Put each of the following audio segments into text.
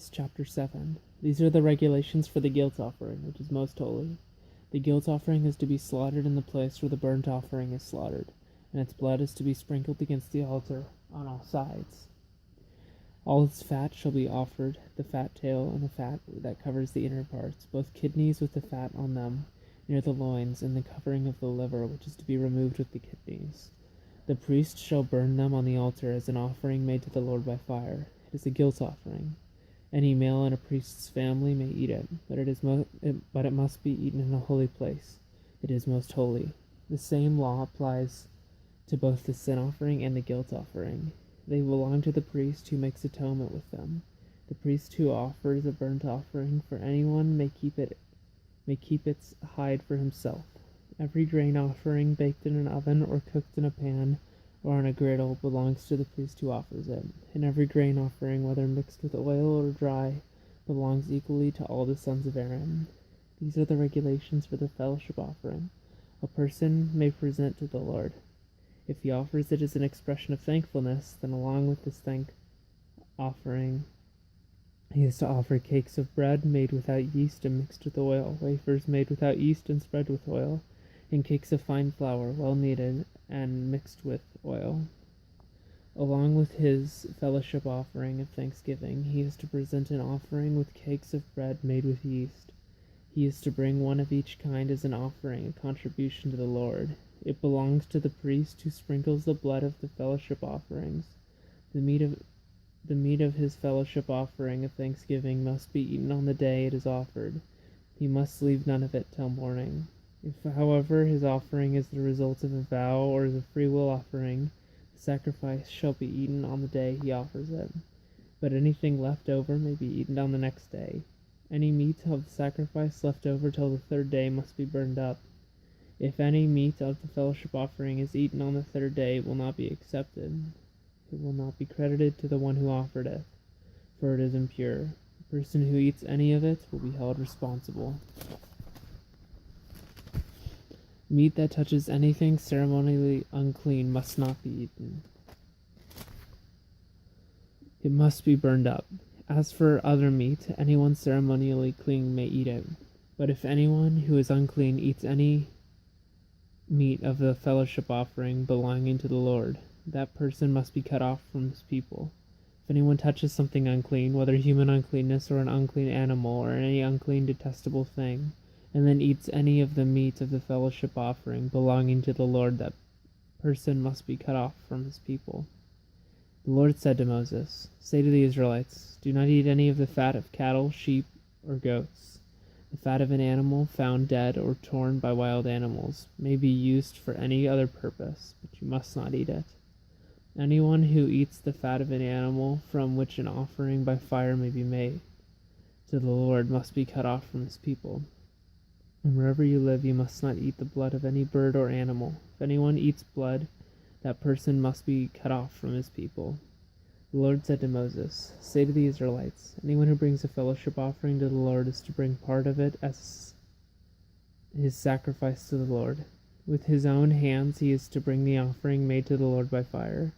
Chapter 7. These are the regulations for the guilt offering, which is most holy. The guilt offering is to be slaughtered in the place where the burnt offering is slaughtered, and its blood is to be sprinkled against the altar on all sides. All its fat shall be offered, the fat tail and the fat that covers the inner parts, both kidneys with the fat on them, near the loins, and the covering of the liver, which is to be removed with the kidneys. The priest shall burn them on the altar as an offering made to the Lord by fire. It is a guilt offering. Any male in a priest's family may eat it, but it must be eaten in a holy place. It is most holy. The same law applies to both the sin offering and the guilt offering. They belong to the priest who makes atonement with them. The priest who offers a burnt offering for anyone may keep its hide for himself. Every grain offering baked in an oven or cooked in a pan or on a griddle belongs to the priest who offers it, and every grain offering, whether mixed with oil or dry, belongs equally to all the sons of Aaron. These are the regulations for the fellowship offering a person may present to the Lord. If he offers it as an expression of thankfulness, then along with this thank offering, he is to offer cakes of bread made without yeast and mixed with oil, wafers made without yeast and spread with oil, and cakes of fine flour, well kneaded and mixed with oil. Along with his fellowship offering of thanksgiving, he is to present an offering with cakes of bread made with yeast. He is to bring one of each kind as an offering, a contribution to the Lord. It belongs to the priest who sprinkles the blood of the fellowship offerings. The meat of his fellowship offering of thanksgiving must be eaten on the day it is offered. He must leave none of it till morning. If, however, his offering is the result of a vow or is a free will offering, the sacrifice shall be eaten on the day he offers it. But anything left over may be eaten on the next day. Any meat of the sacrifice left over till the third day must be burned up. If any meat of the fellowship offering is eaten on the third day, it will not be accepted. It will not be credited to the one who offered it, for it is impure. The person who eats any of it will be held responsible. Meat that touches anything ceremonially unclean must not be eaten. It must be burned up. As for other meat, anyone ceremonially clean may eat it. But if anyone who is unclean eats any meat of the fellowship offering belonging to the Lord, that person must be cut off from his people. If anyone touches something unclean, whether human uncleanness or an unclean animal or any unclean detestable thing, and then eats any of the meat of the fellowship offering belonging to the Lord, that person must be cut off from his people. The Lord said to Moses, "Say to the Israelites, do not eat any of the fat of cattle, sheep, or goats. The fat of an animal found dead or torn by wild animals may be used for any other purpose, but you must not eat it. Anyone who eats the fat of an animal from which an offering by fire may be made to the Lord must be cut off from his people. And wherever you live, you must not eat the blood of any bird or animal. If anyone eats blood, that person must be cut off from his people." The Lord said to Moses, "Say to the Israelites, anyone who brings a fellowship offering to the Lord is to bring part of it as his sacrifice to the Lord. With his own hands he is to bring the offering made to the Lord by fire.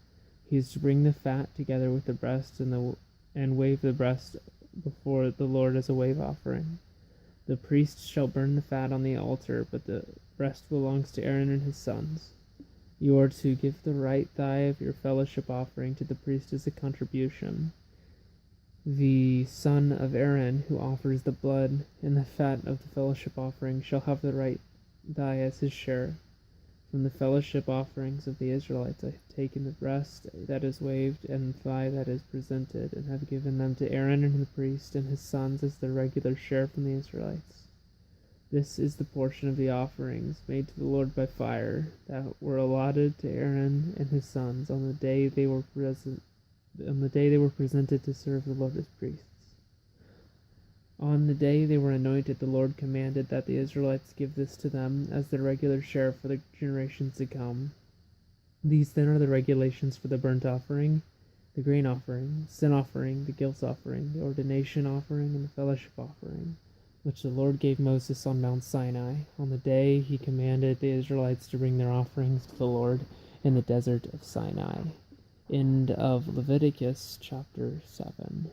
He is to bring the fat together with the breast and wave the breast before the Lord as a wave offering. The priest shall burn the fat on the altar, but the breast belongs to Aaron and his sons. You are to give the right thigh of your fellowship offering to the priest as a contribution. The son of Aaron who offers the blood and the fat of the fellowship offering shall have the right thigh as his share. From the fellowship offerings of the Israelites I have taken the breast that is waved and the thigh that is presented, and have given them to Aaron and the priest and his sons as their regular share from the Israelites. This is the portion of the offerings made to the Lord by fire that were allotted to Aaron and his sons on the day they were presented to serve the Lord as priests. On the day they were anointed, the Lord commanded that the Israelites give this to them as their regular share for the generations to come. These then are the regulations for the burnt offering, the grain offering, sin offering, the guilt offering, the ordination offering, and the fellowship offering, which the Lord gave Moses on Mount Sinai, on the day he commanded the Israelites to bring their offerings to the Lord in the desert of Sinai. End of Leviticus chapter 7.